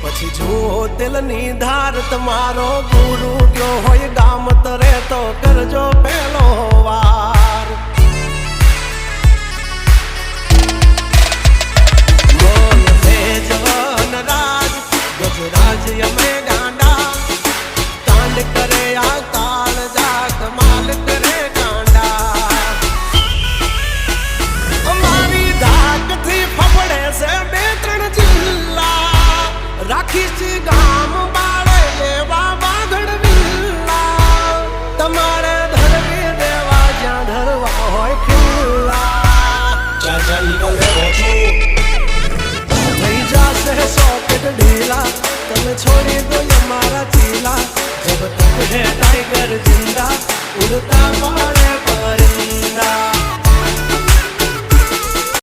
પછી જુઓ દિલની ધાર તમારો ગુરુ ગયો હોય ગામ તરે તો કરજો પેલો વાર બોલ ભેજવન રાજ ગજરાજ અમે ગાંડા કાંડ કરે આ કાળ જા કમાલ કરે ગાંડા અમારી ધાકથી ફફડે છે બે ત્રણ જિલ્લા રાખી ગામ બાળે લેવા બાંધણ વિલ્લા તમારે ધરવી દેવા જ્યાં ધરવા હોય ખિલ્લા થઈ જશે સોકેટ ઢીલા તમે છોડી દો અમારા ચીલા જબ તક હે ટાઈગર જિંદા ઉડતા પડે પરિંદા